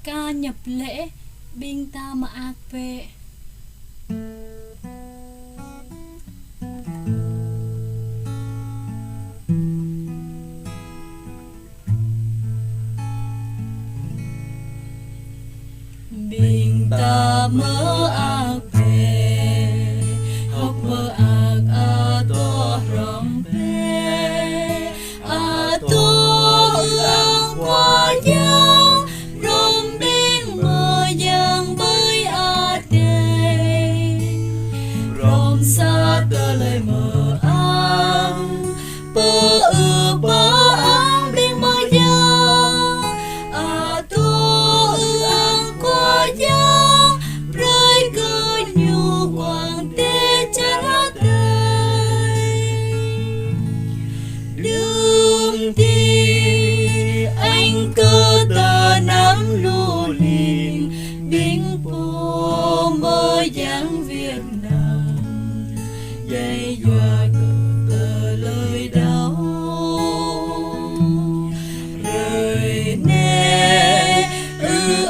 ca nhập lễ binh ta mà ác về bình ta mơ ác về học mơ ác a to rong về a to ương qua giang rong biên mơ giang bơi a tê rong xa tơ lời mơ ang bơ bơ ang biên mơ giang a to ương qua giang rơi cơ nhu quang tê cha tê đường đi anh cơ tờ nắm lù lìn biên phố mơ giang Việt Nam dây dọa cơ tờ lời đau rơi nè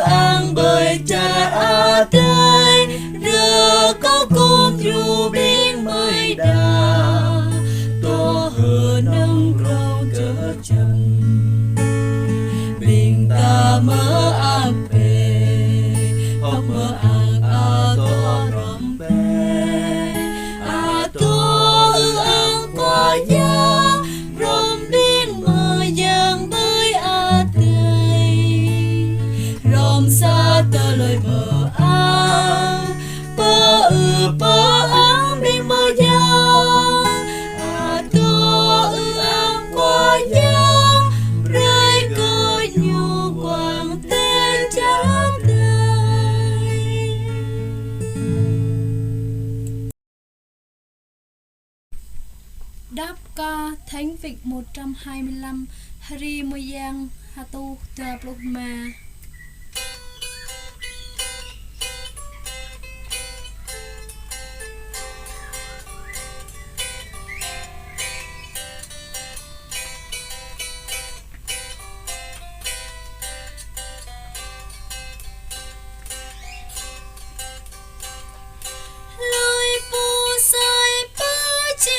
an bơi cha a tơi rơ có cung dù biên mới đà tô hờ nâng rau cỡ chầm bình ta mơ ác về học mơ ác a tô rõm bè a tô an qua giang rõm biên mơ giang bơi a tơi rõm xa tơ lời mơ an bơ an biên mơ giang a tô an qua giang rơi cơ nhu quang tên cha tơi. Đáp ca Thánh Vịnh 125 Hari Moyang Hatu Tabluma. Lời bù sai bơ chê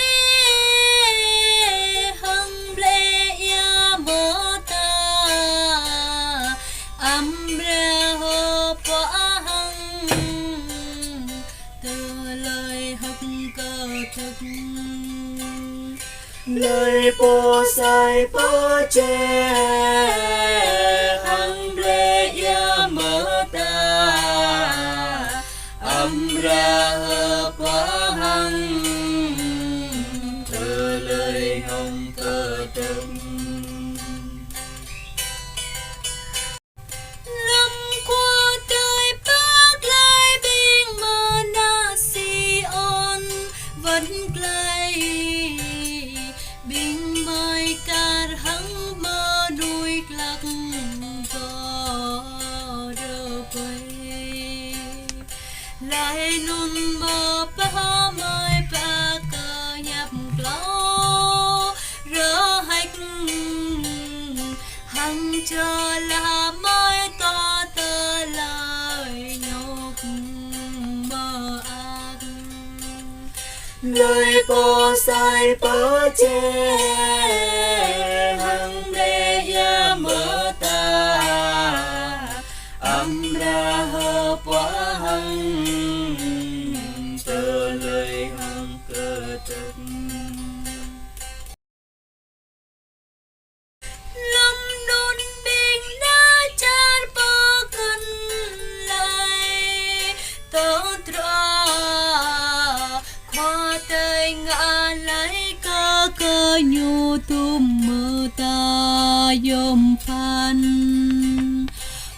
hằng lệ ya mơ ta âm ra hô bó hằng từ lời hực cơ thực lời bù sai bơ chê hằng lệ ya mơ ta âm ra hợp quá hằng từ lời hồng cơ trừng lâm qua đời bác lại biên mơ na si on vẫn lại biên mời cả hằng mơ nuôi lạc có đỡ quay lại nun mơ ba mới ba cơ nhập lâu rỡ hạch hằng chờ là mới to tơ lời nhục mơ ác lời bò sai bơ chê hằng đê ya mơ ta âm ra hợp quá hằng tơ lời hằng cơ trật lâm đôn bình na chan bơ cân lại tơ tra khoa tây ngã lấy cơ nhu tum mơ ta yom phan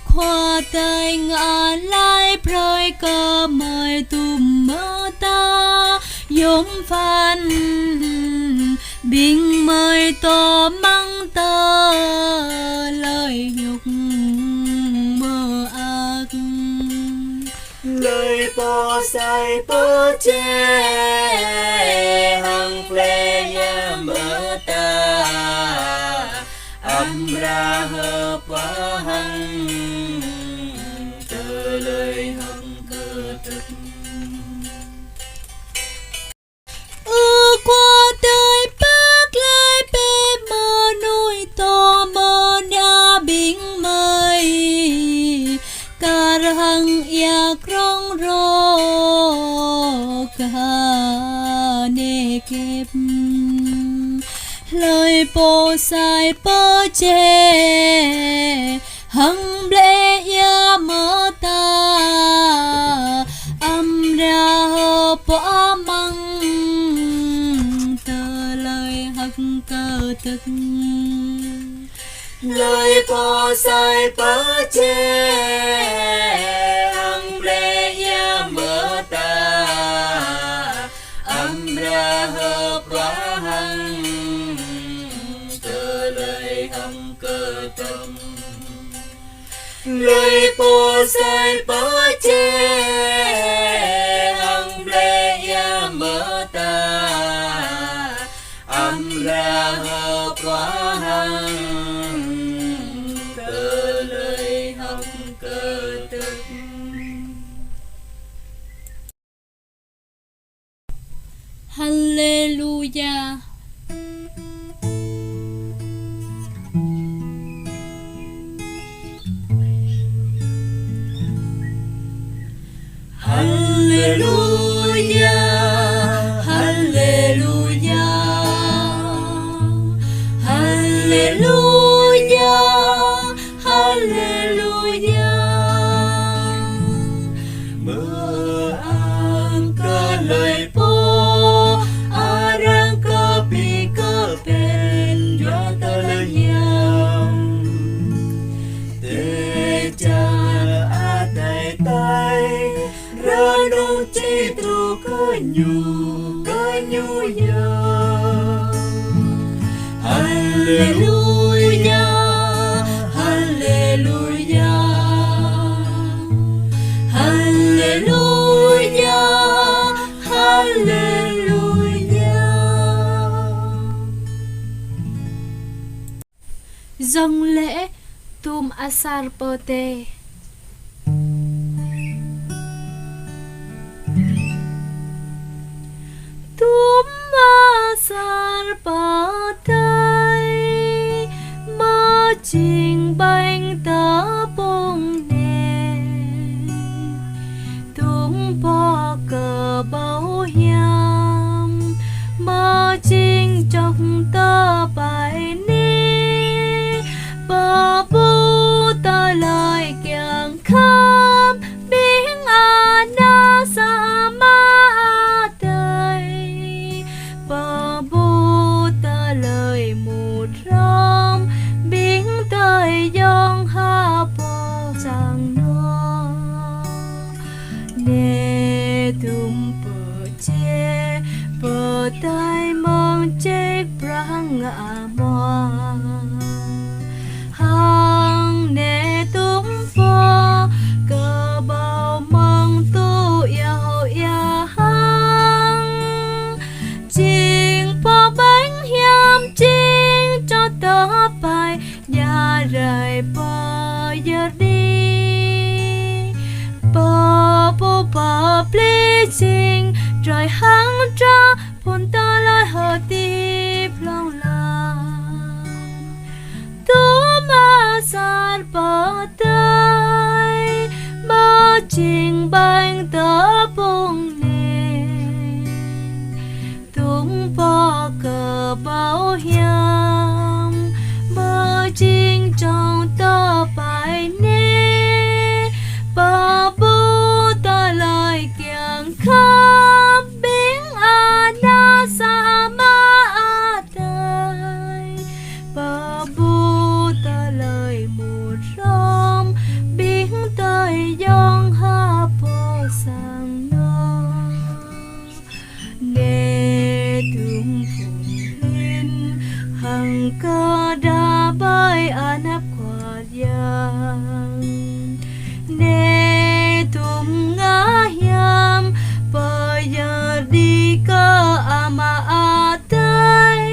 khoa tay ngã lại proi cơ mời tùm mơ ta yếm phan bình mời to mang tơ lời nhục mơ ác lời bò sai bơ chê hằng ple ya mơ ta âm ra hợp quá hằng thực qua đời bác lại bê mơ nuôi to mơ nhà biển mây cả hằng ya krong ro cả nê kép lời bồ sai bơ chê hằng ble ya mơ ta âm ra hơ bỏ măng tờ lời hắc cơ thực lời bồ sai bơ chê hằng ble ya mơ ta âm ra hơ bỏ hằng cơ tâm lời bồ sai bơ chê hằng ble ya mơ ta âm ra hơ quá hằng cơ lời hằng cơ tức Hallelujah. Hallelujah, Hallelujah, Hallelujah, Hallelujah. Mơ an cơ lời bố, arang cơ bi cơ bên do tơ lời nhang. Te cha a tay tay. Rano citru kanyu ya. Hallelujah, Hallelujah, Hallelujah, Hallelujah. Dâng lễ Tum Asar Pote. Tum Asar Pote mơ trình bánh tớ bông nè tum bò cờ báu hiam mơ trình trong tớ bài ni bờ bu tớ lời kiang khám biến ana sa ma đời bờ bu tớ lời một rong biến tới dòng hà bò sang nó nè tum bờ che bờ tai mong chết prang ngã mò hang nè tum phò cờ bao mong tu yêu ya hang chiên bò bánh hiam chiên cho tớ bài nhà rời bờ giờ đi bờ bờ bờ pleasing rồi hăng ra phun ta lại hờ tiếp lòng lòng tu ma san bờ tay bờ trình bánh tớ bông nè tung bờ cờ bao hiam bờ trình trong tơ bài nè bờ bu tơ lời kiang khám biến ana sa ma đời bờ bu tơ lời một rong biến tới dòng hà bò sang nó nè tum phun lên hằng cơ đã bay anap qua yang nè tum ngã hiam bây giờ đi cơ ama tay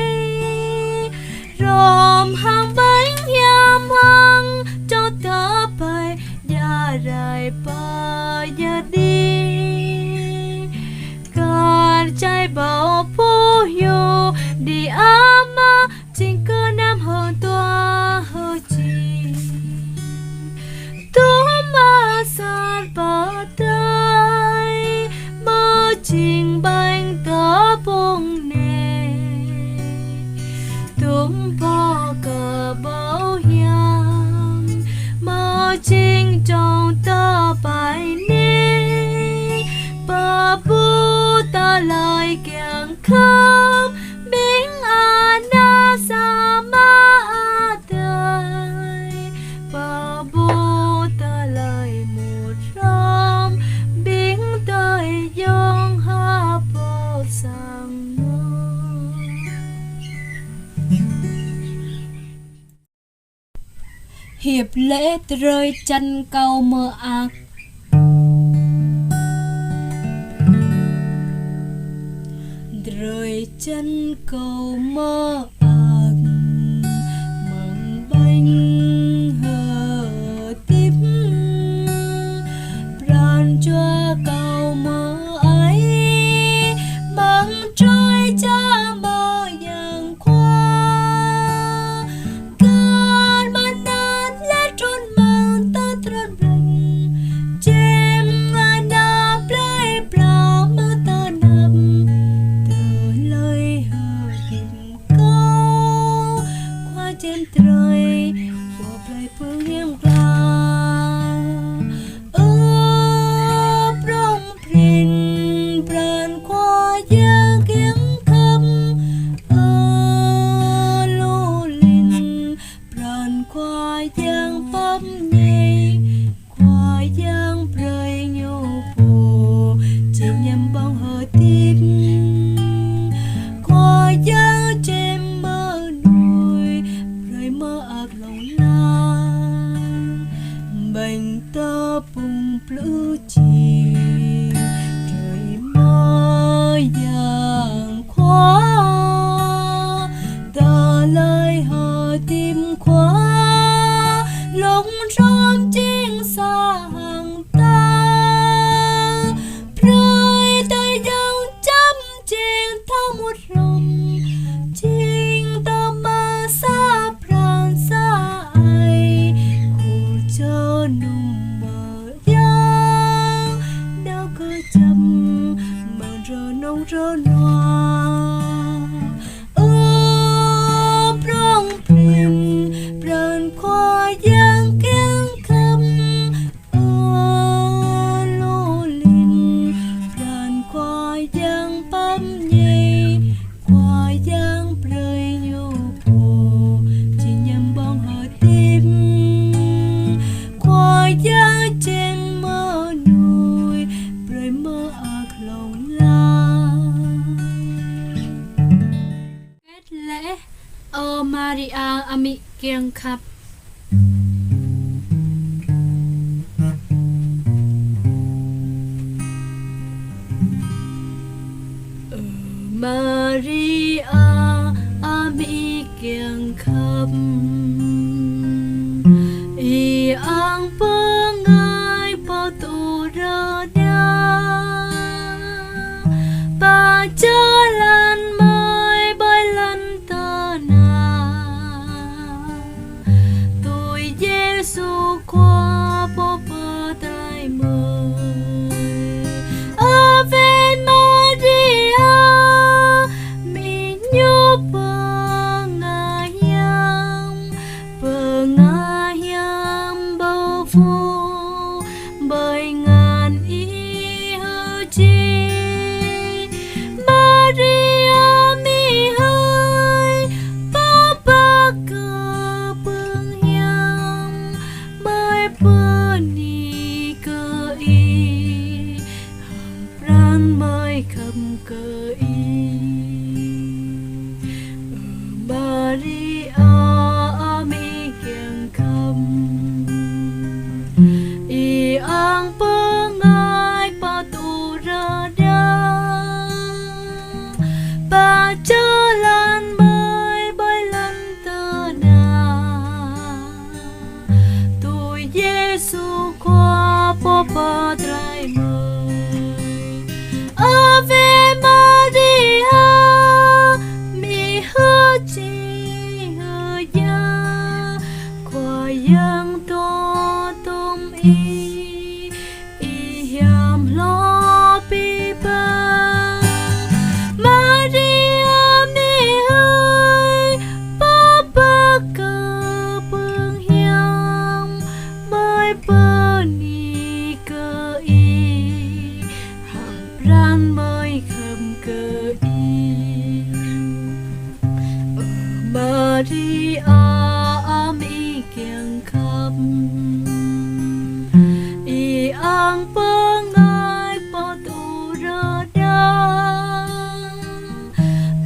rom hang bánh hiam hang cho tớ bay ya rai bây giờ đi bảo bố yêu đi ama chính cơ nam hơn tua hơn chi tu ma sát ba tay mơ trình bánh ta bông nè tung bỏ cờ bao yang mơ trình trong ta bài nè bà bố ta lại kẹng khắp bình an na sa ma đời bà bố ta lại một ram bình đời yong ha bao sang hiệp lễ rơi chân cầu mơ ác rơi chân cầu mơ ác mừng bánh hờ tiếp pran cho cầu mơ ấy mang trôi cha mơ yang qua can man nan la trôn mang ta trôn rừng chem na play pla mơ ta nằm trên trời của play phương em qua rong prin pran qua giang kiếm khâm lô linh pran qua giang bấm nhây qua giang rơi nhau phù chỉ nhằm bóng hờ tim qua giang trên mơ mơ ác lòng lan bệnh ta bùng plư chiều trời mơ vàng khóa ta lời hờ tim khóa lòng rôm chiên xa hàng ta rơi tay dòng chấm chiên thao một rồng chiên ta ma xa xa ai khu cho nung mơ giang đau cơ chầm mang rơ nông rơ noa prong prin pran khoa giang kiên khâm lô linh pran khoa giang bấm nhây khoa giang rơi nhu phù chỉ nhằm bóng hờ tim khoa giang trên mơ nuôi rồi mơ ác lòng lan kết lễ ô Maria ami kiêng khắp Maria ami kiêng khắp y ang pangai bao tu ra ba cha lan mai bay lan ta na tôi Giêsu qua bao bờ tay mời Ave Maria mi nhu pengayam bao phủ bởi ngàn ý hư chi Maria mi hơi ba ba cơ bưng yam bởi bani cơ y ran mới khâm cơ y Maria ami kiêng khâm y ang pangai pa tu ra ba cha lan mai bay lan ta na tôi Giêsu qua po pa trai mời Ave Maria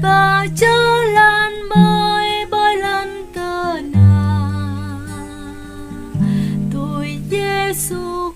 Bà chớ lan mới bơi lần tơ nà. Tôi Giêsu